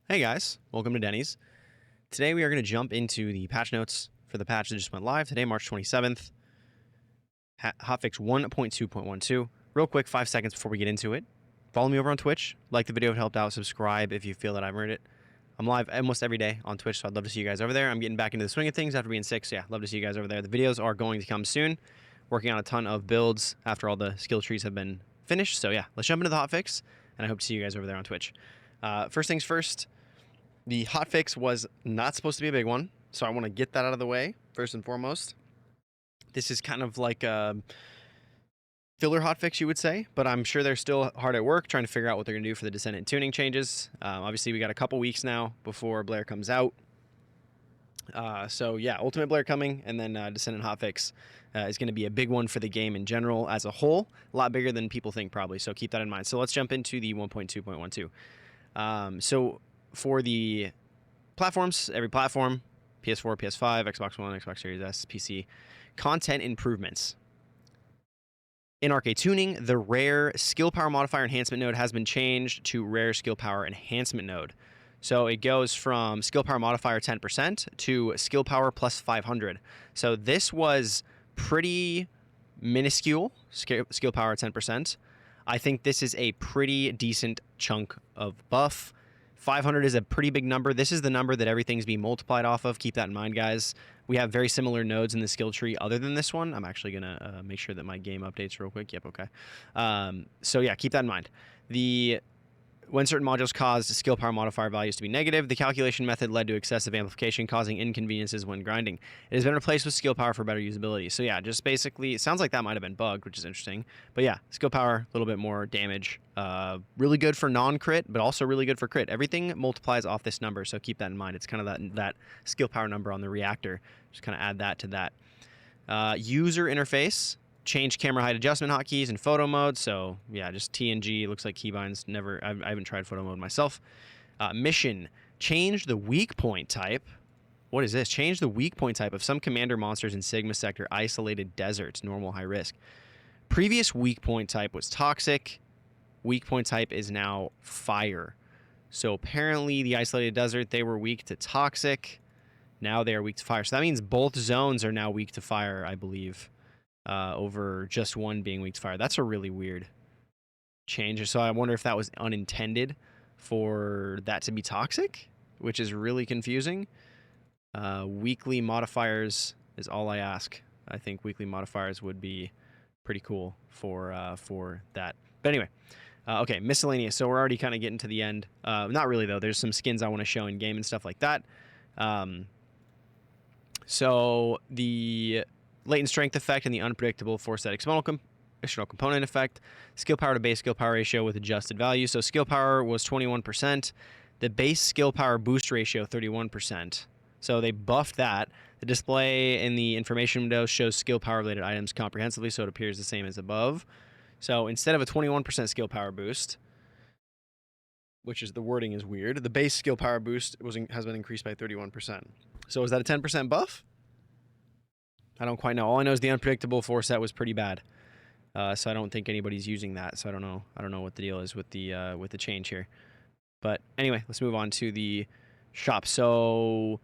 Hey guys, welcome to Denny's. Today we are going to jump into the patch notes for the patch that just went live today, March 27th. Hotfix 1.2.12. Real quick, 5 seconds before we get into it. Follow me over on Twitch. Like the video if it helped out. Subscribe if you feel that I've earned it. I'm live almost every day on Twitch, so I'd love to see you guys over there. I'm getting back into the swing of things after being sick, so yeah, love to see you guys over there. The videos are going to come soon. Working on a ton of builds after all the skill trees have been finished. So yeah, let's jump into the hotfix, and I hope to see you guys over there on Twitch. First things first. The hotfix was not supposed to be a big one, so I want to get that out of the way first and foremost. This is kind of like a filler hotfix, you would say, but I'm sure they're still hard at work trying to figure out what they're going to do for the Descendant tuning changes. Obviously, we got a couple weeks now before Blair comes out. So yeah, Ultimate Blair coming, and then Descendant hotfix is going to be a big one for the game in general as a whole. A lot bigger than people think probably, so keep that in mind. So let's jump into the 1.2.12. So for the platforms, every platform, PS4, PS5, Xbox One, Xbox Series S, PC, content improvements. In arcade tuning, the rare skill power modifier enhancement node has been changed to rare skill power enhancement node. So it goes from skill power modifier 10% to skill power plus 500. So this was pretty minuscule, skill power 10%. I think this is a pretty decent chunk of buff. 500 is a pretty big number. This is the number that everything's being multiplied off of. Keep that in mind, guys. We have very similar nodes in the skill tree other than this one. I'm actually going to make sure that my game updates real quick. Yep, okay. So yeah, keep that in mind. When certain modules caused skill power modifier values to be negative, the calculation method led to excessive amplification, causing inconveniences when grinding. It has been replaced with skill power for better usability. So yeah, just basically, it sounds like that might have been bugged, which is interesting. But yeah, skill power, a little bit more damage. Really good for non-crit, but also really good for crit. Everything multiplies off this number, so keep that in mind. It's kind of that skill power number on the reactor. Just kind of add that to that. User interface. Change camera height adjustment hotkeys and photo mode. So yeah, just T and G. Looks like keybinds. I haven't tried photo mode myself. Mission. Change the weak point type. What is this? Change the weak point type of some commander monsters in Sigma Sector isolated deserts. Normal, high risk. Previous weak point type was toxic. Weak point type is now fire. So apparently the isolated desert, they were weak to toxic. Now they are weak to fire. So that means both zones are now weak to fire, I believe. Over just one being weak to fire. That's a really weird change. So I wonder if that was unintended for that to be toxic, which is really confusing. Weekly modifiers is all I ask. I think weekly modifiers would be pretty cool for that. But anyway, okay, miscellaneous. So we're already kind of getting to the end. Not really, though. There's some skins I want to show in game and stuff like that. So the latent strength effect and the unpredictable force static external component effect. Skill power to base skill power ratio with adjusted value. So skill power was 21%. The base skill power boost ratio 31%. So they buffed that. The display in the information window shows skill power related items comprehensively, so it appears the same as above. So instead of a 21% skill power boost, which is the wording is weird, the base skill power boost has been increased by 31%. So is that a 10% buff? I don't quite know. All I know is the unpredictable force set was pretty bad. So I don't think anybody's using that. So I don't know what the deal is with the change here. But anyway, let's move on to the shop. So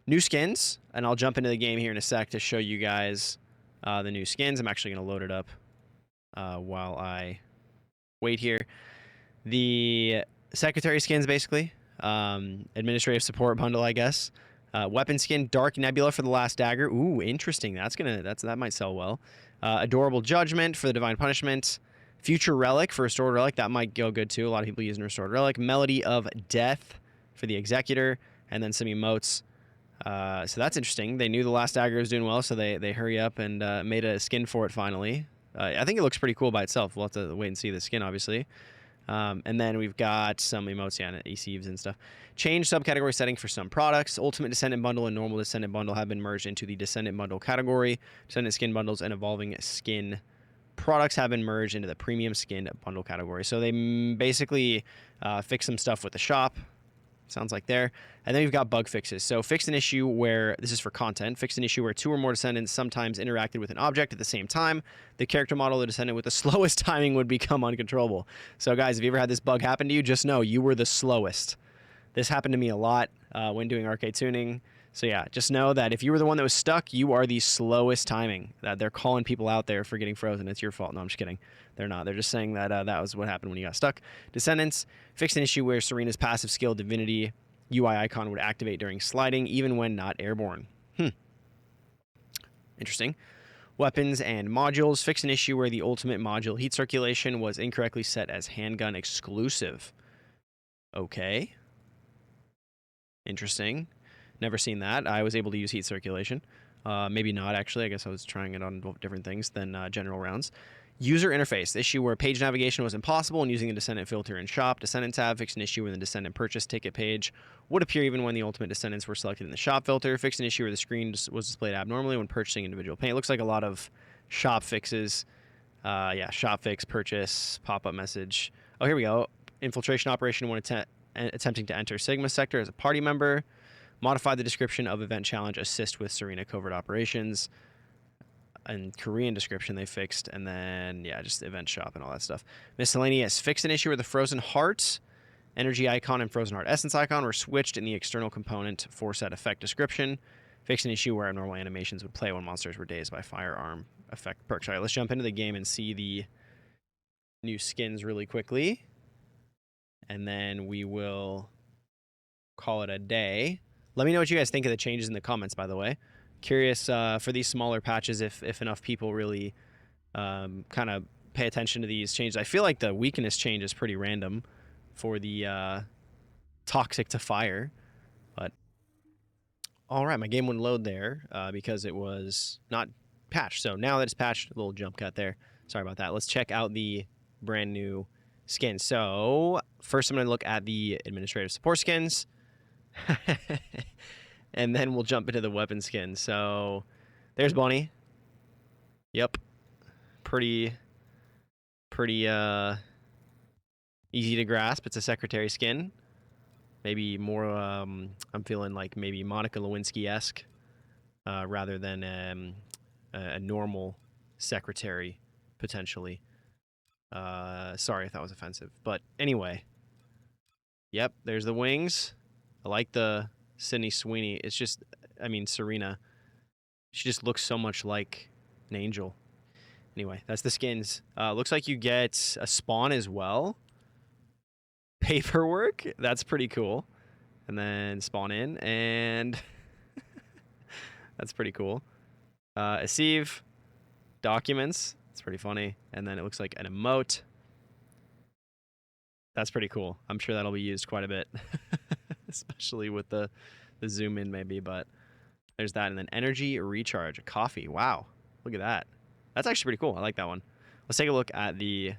new skins, and I'll jump into the game here in a sec to show you guys the new skins. I'm actually going to load it up while I wait here. The secretary skins, basically. Administrative support bundle, I guess. Weapon skin, Dark Nebula for the Last Dagger. Ooh, interesting. That might sell well. Adorable Judgment for the Divine Punishment. Future Relic for Restored Relic. That might go good too. A lot of people using Restored Relic. Melody of Death for the Executor. And then some emotes. So that's interesting. They knew the Last Dagger was doing well, so they hurry up and made a skin for it finally. I think it looks pretty cool by itself. We'll have to wait and see the skin, obviously. And then we've got some emotes, yeah, and ECVs and stuff. Change subcategory setting for some products. Ultimate Descendant Bundle and Normal Descendant Bundle have been merged into the Descendant Bundle category. Descendant Skin Bundles and Evolving Skin products have been merged into the Premium Skin Bundle category. So they basically fix some stuff with the shop. Sounds like there. And then we've got bug fixes. So fixed an issue where, this is for content, fixed an issue where two or more descendants sometimes interacted with an object at the same time. The character model of the descendant with the slowest timing would become uncontrollable. So guys, if you ever had this bug happen to you, just know you were the slowest. This happened to me a lot when doing arcade tuning. So yeah, just know that if you were the one that was stuck, you are the slowest timing. That they're calling people out there for getting frozen. It's your fault. No, I'm just kidding. They're not. They're just saying that that was what happened when you got stuck. Descendants fixed an issue where Serena's passive skill Divinity UI icon would activate during sliding, even when not airborne. Interesting. Weapons and modules fixed an issue where the ultimate module heat circulation was incorrectly set as handgun exclusive. Okay. Interesting. Never seen that. I was able to use heat circulation. Maybe not, actually. I guess I was trying it on different things than general rounds. User interface. Issue where page navigation was impossible and using the Descendant filter in shop. Descendant tab fixed an issue where the Descendant purchase ticket page would appear even when the ultimate Descendants were selected in the shop filter. Fixed an issue where the screen was displayed abnormally when purchasing individual paint. It looks like a lot of shop fixes. Yeah, shop fix, purchase, pop-up message. Oh, here we go. Infiltration operation when attempting to enter Sigma sector as a party member. Modify the description of event challenge, assist with Serena covert operations. And Korean description they fixed, and then yeah, just event shop and all that stuff. Miscellaneous fixed an issue where the frozen heart energy icon and frozen heart essence icon were switched in the external component for set effect description. Fixed an issue where abnormal animations would play when monsters were dazed by firearm effect perks. All right, let's jump into the game and see the new skins really quickly, and then we will call it a day. Let me know what you guys think of the changes in the comments, by the way. Curious for these smaller patches if enough people really kind of pay attention to these changes. I feel like the weakness change is pretty random for the toxic to fire, but all right, my game wouldn't load there because it was not patched. So now that it's patched, a little jump cut there. Sorry about that. Let's check out the brand new skins. So first I'm going to look at the administrative support skins. And then we'll jump into the weapon skin. So there's Bunny. Yep. Pretty easy to grasp. It's a secretary skin. Maybe more, I'm feeling like maybe Monica Lewinsky-esque rather than a normal secretary, potentially. Sorry if that was offensive. But anyway. Yep, there's the wings. I like the Sydney Sweeney. It's just, I mean, Serena. She just looks so much like an angel. Anyway, that's the skins. Looks like you get a spawn as well. Paperwork. That's pretty cool. And then spawn in, and that's pretty cool. A sieve. Documents. It's pretty funny. And then it looks like an emote. That's pretty cool. I'm sure that'll be used quite a bit. Especially with the zoom in maybe, but there's that. And then energy recharge, a coffee. Wow, look at that. That's actually pretty cool. I like that one. Let's take a look at the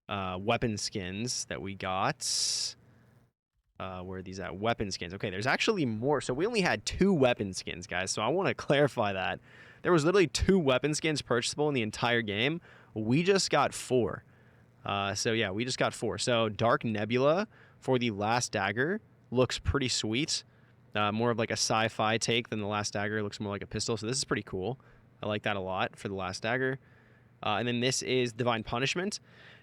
weapon skins that we got. Where are these at? Weapon skins. Okay, there's actually more. So we only had 2 weapon skins, guys. So I want to clarify that. There was literally 2 weapon skins purchasable in the entire game. We just got 4. So yeah, we just got 4. So Dark Nebula for the Last Dagger looks pretty sweet. More of like a sci-fi take than the Last Dagger. It looks more like a pistol. So this is pretty cool. I like that a lot for the Last Dagger. And then this is Divine Punishment.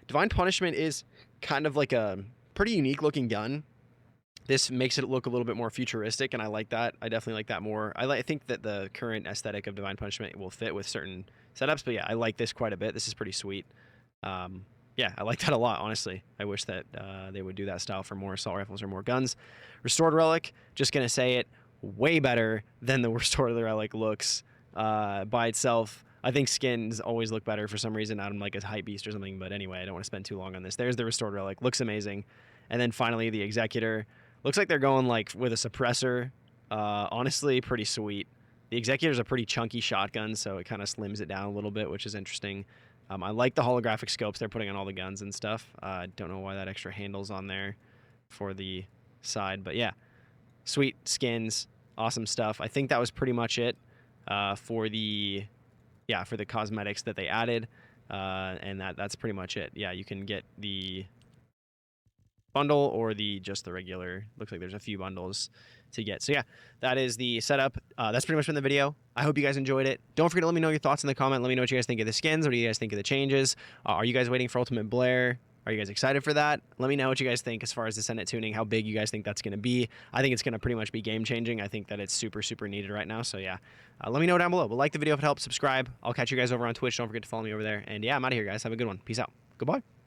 Divine Punishment is kind of like a pretty unique looking gun. This makes it look a little bit more futuristic, and I like that. I definitely like that more. I think that the current aesthetic of Divine Punishment will fit with certain setups, but yeah, I like this quite a bit. This is pretty sweet. Yeah, I like that a lot, honestly. I wish that they would do that style for more assault rifles or more guns. Restored Relic, just going to say it, way better than the Restored Relic looks by itself. I think skins always look better for some reason. I'm like a hype beast or something, but anyway, I don't want to spend too long on this. There's the Restored Relic. Looks amazing. And then finally, the Executor. Looks like they're going like with a suppressor. Honestly, pretty sweet. The Executor's a pretty chunky shotgun, so it kind of slims it down a little bit, which is interesting. I like the holographic scopes they're putting on all the guns and stuff. I don't know why that extra handle's on there for the side, but yeah. Sweet skins, awesome stuff. I think that was pretty much it for the cosmetics that they added, and that's pretty much it. Yeah, you can get the bundle or just the regular. Looks like there's a few bundles to get. So yeah, that is the setup. That's pretty much been the video. I hope you guys enjoyed it. Don't forget to let me know your thoughts in the comment. Let me know what you guys think of the skins. What do you guys think of the changes? Are you guys waiting for Ultimate Blair? Are you guys excited for that? Let me know what you guys think as far as Descendant tuning, how big you guys think that's going to be. I think it's going to pretty much be game-changing. I think that it's super, super needed right now. So, yeah, let me know down below. But like the video if it helps, subscribe. I'll catch you guys over on Twitch. Don't forget to follow me over there. And, yeah, I'm out of here, guys. Have a good one. Peace out. Goodbye.